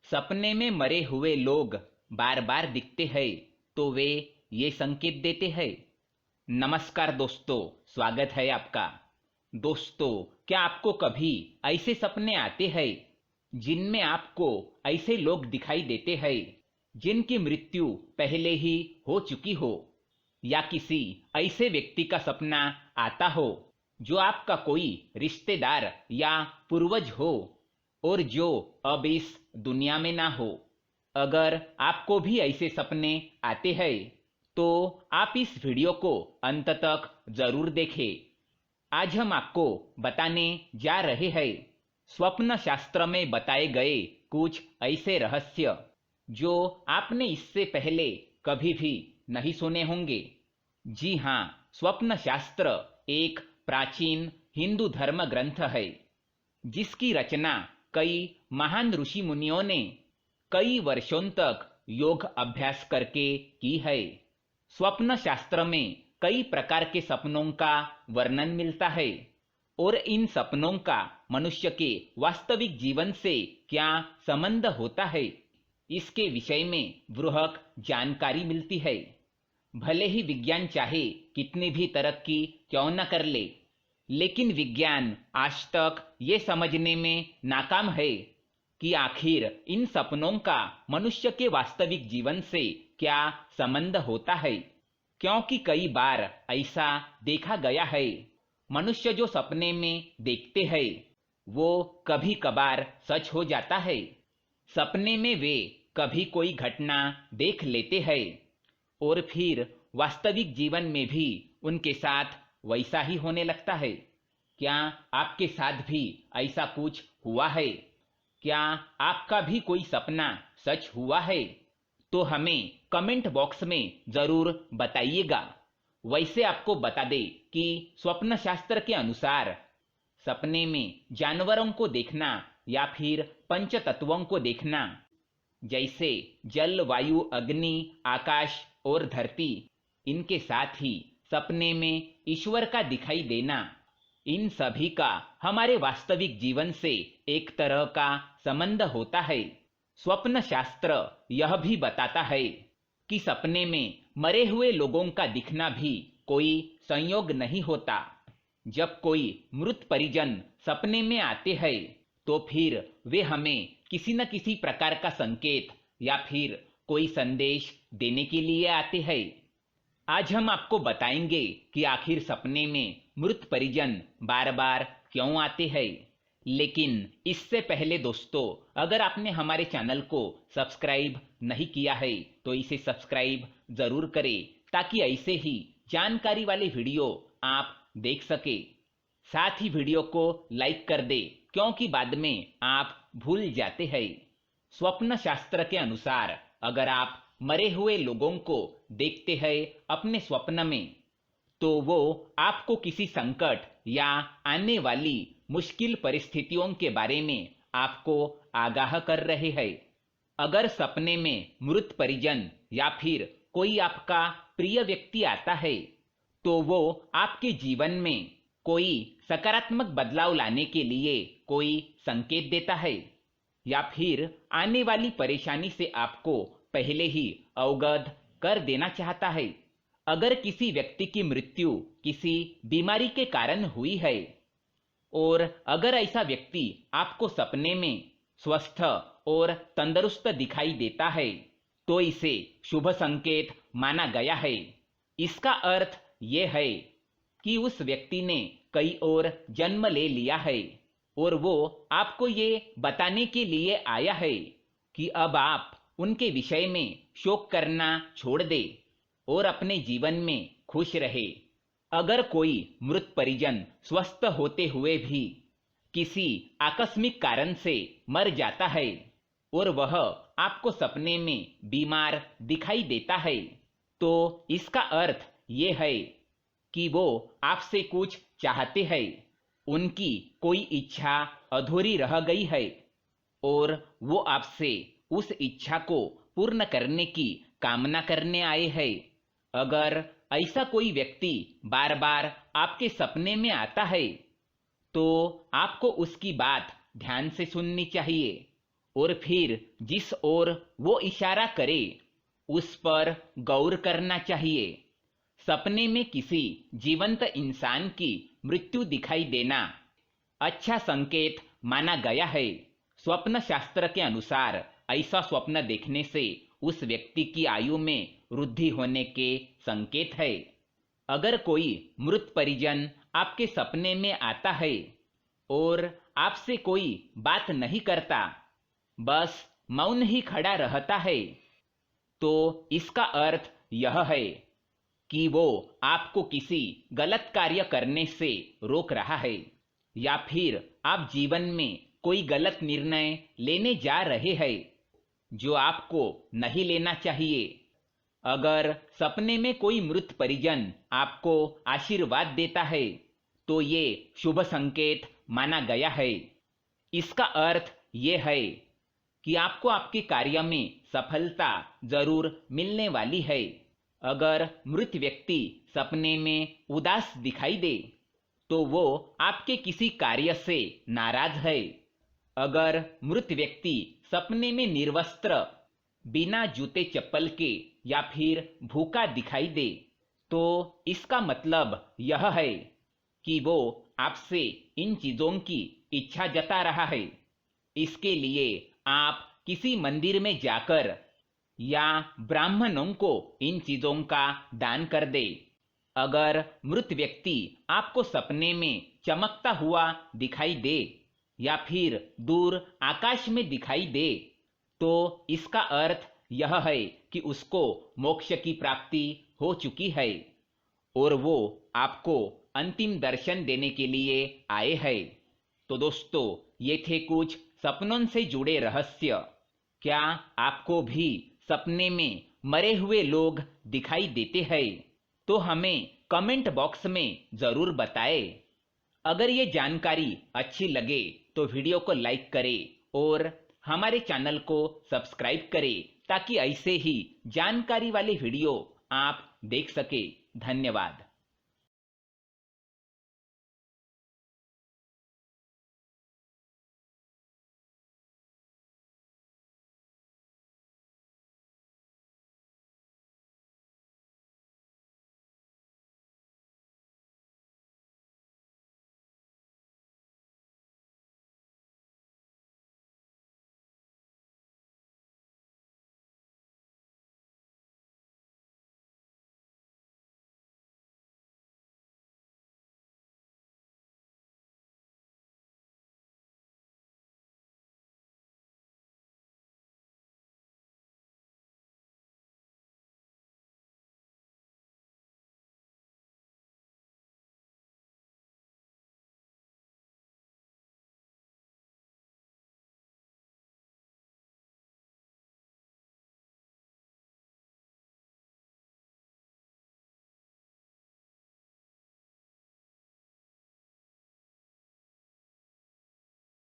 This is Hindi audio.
सपने में मरे हुए लोग बार बार दिखते हैं तो वे ये संकेत देते हैं। नमस्कार दोस्तों, स्वागत है आपका। दोस्तों, क्या आपको कभी ऐसे सपने आते हैं जिनमें आपको ऐसे लोग दिखाई देते हैं जिनकी मृत्यु पहले ही हो चुकी हो, या किसी ऐसे व्यक्ति का सपना आता हो जो आपका कोई रिश्तेदार या पूर्वज हो और जो अब इस दुनिया में ना हो। अगर आपको भी ऐसे सपने आते हैं तो आप इस वीडियो को अंत तक जरूर देखें। आज हम आपको बताने जा रहे हैं स्वप्न शास्त्र में बताए गए कुछ ऐसे रहस्य जो आपने इससे पहले कभी भी नहीं सुने होंगे। जी हाँ, स्वप्न शास्त्र एक प्राचीन हिंदू धर्म ग्रंथ है जिसकी रचना कई महान ऋषि मुनियों ने कई वर्षों तक योग अभ्यास करके की है। स्वप्न शास्त्र में कई प्रकार के सपनों का वर्णन मिलता है और इन सपनों का मनुष्य के वास्तविक जीवन से क्या संबंध होता है, इसके विषय में बृहत जानकारी मिलती है। भले ही विज्ञान चाहे कितनी भी तरक्की क्यों न कर ले, लेकिन विज्ञान आज तक ये समझने में नाकाम है कि आखिर इन सपनों का मनुष्य के वास्तविक जीवन से क्या संबंध होता है। क्योंकि कई बार ऐसा देखा गया है, मनुष्य जो सपने में देखते हैं वो कभी कभार सच हो जाता है। सपने में वे कभी कोई घटना देख लेते हैं और फिर वास्तविक जीवन में भी उनके साथ वैसा ही होने लगता है। क्या आपके साथ भी ऐसा कुछ हुआ है? क्या आपका भी कोई सपना सच हुआ है? तो हमें कमेंट बॉक्स में जरूर बताइएगा। वैसे आपको बता दे कि स्वप्न शास्त्र के अनुसार सपने में जानवरों को देखना या फिर पंच तत्वों को देखना, जैसे जल, वायु, अग्नि, आकाश और धरती, इनके साथ ही सपने में ईश्वर का दिखाई देना, इन सभी का हमारे वास्तविक जीवन से एक तरह का संबंध होता है। स्वप्न शास्त्र यह भी बताता है कि सपने में मरे हुए लोगों का दिखना भी कोई संयोग नहीं होता। जब कोई मृत परिजन सपने में आते हैं तो फिर वे हमें किसी न किसी प्रकार का संकेत या फिर कोई संदेश देने के लिए आते हैं। आज हम आपको बताएंगे कि आखिर सपने में मृत परिजन बार बार क्यों आते हैं। लेकिन इससे पहले दोस्तों, अगर आपने हमारे चैनल को सब्सक्राइब नहीं किया है तो इसे सब्सक्राइब जरूर करें ताकि ऐसे ही जानकारी वाले वीडियो आप देख सके। साथ ही वीडियो को लाइक कर दे क्योंकि बाद में आप भूल जाते हैं। स्वप्न शास्त्र के अनुसार अगर आप मरे हुए लोगों को देखते हैं अपने स्वप्न में तो वो आपको किसी संकट या आने वाली मुश्किल परिस्थितियों के बारे में आपको आगाह कर रहे हैं। अगर सपने में मृत परिजन या फिर कोई आपका प्रिय व्यक्ति आता है तो वो आपके जीवन में कोई सकारात्मक बदलाव लाने के लिए कोई संकेत देता है या फिर आने वाली परेशानी से आपको पहले ही अवगत कर देना चाहता है। अगर किसी व्यक्ति की मृत्यु किसी बीमारी के कारण हुई है और अगर ऐसा व्यक्ति आपको सपने में स्वस्थ और तंदुरुस्त दिखाई देता है तो इसे शुभ संकेत माना गया है। इसका अर्थ ये है कि उस व्यक्ति ने कई और जन्म ले लिया है और वो आपको ये बताने के लिए आया है कि अब आप उनके विषय में शोक करना छोड़ दे और अपने जीवन में खुश रहे। अगर कोई मृत परिजन स्वस्थ होते हुए भी किसी आकस्मिक कारण से मर जाता है और वह आपको सपने में बीमार दिखाई देता है तो इसका अर्थ ये है कि वो आपसे कुछ चाहते हैं, उनकी कोई इच्छा अधूरी रह गई है और वो आपसे उस इच्छा को पूर्ण करने की कामना करने आए हैं। अगर ऐसा कोई व्यक्ति बार बार आपके सपने में आता है तो आपको उसकी बात ध्यान से सुननी चाहिए और फिर जिस ओर वो इशारा करे उस पर गौर करना चाहिए। सपने में किसी जीवंत इंसान की मृत्यु दिखाई देना अच्छा संकेत माना गया है। स्वप्न शास्त्र के अनुसार ऐसा स्वप्न देखने से उस व्यक्ति की आयु में वृद्धि होने के संकेत है। अगर कोई मृत परिजन आपके सपने में आता है और आपसे कोई बात नहीं करता, बस मौन ही खड़ा रहता है, तो इसका अर्थ यह है कि वो आपको किसी गलत कार्य करने से रोक रहा है या फिर आप जीवन में कोई गलत निर्णय लेने जा रहे हैं जो आपको नहीं लेना चाहिए। अगर सपने में कोई मृत परिजन आपको आशीर्वाद देता है तो ये शुभ संकेत माना गया है। इसका अर्थ ये है कि आपको आपके कार्य में सफलता जरूर मिलने वाली है। अगर मृत व्यक्ति सपने में उदास दिखाई दे तो वो आपके किसी कार्य से नाराज है। अगर मृत व्यक्ति सपने में निर्वस्त्र, बिना जूते चप्पल के या फिर भूखा दिखाई दे तो इसका मतलब यह है कि वो आपसे इन चीजों की इच्छा जता रहा है। इसके लिए आप किसी मंदिर में जाकर या ब्राह्मणों को इन चीजों का दान कर दे। अगर मृत व्यक्ति आपको सपने में चमकता हुआ दिखाई दे या फिर दूर आकाश में दिखाई दे तो इसका अर्थ यह है कि उसको मोक्ष की प्राप्ति हो चुकी है और वो आपको अंतिम दर्शन देने के लिए आए हैं। तो दोस्तों, ये थे कुछ सपनों से जुड़े रहस्य। क्या आपको भी सपने में मरे हुए लोग दिखाई देते हैं? तो हमें कमेंट बॉक्स में जरूर बताएं। अगर ये जानकारी अच्छी लगे तो वीडियो को लाइक करें और हमारे चैनल को सब्सक्राइब करें ताकि ऐसे ही जानकारी वाले वीडियो आप देख सके। धन्यवाद।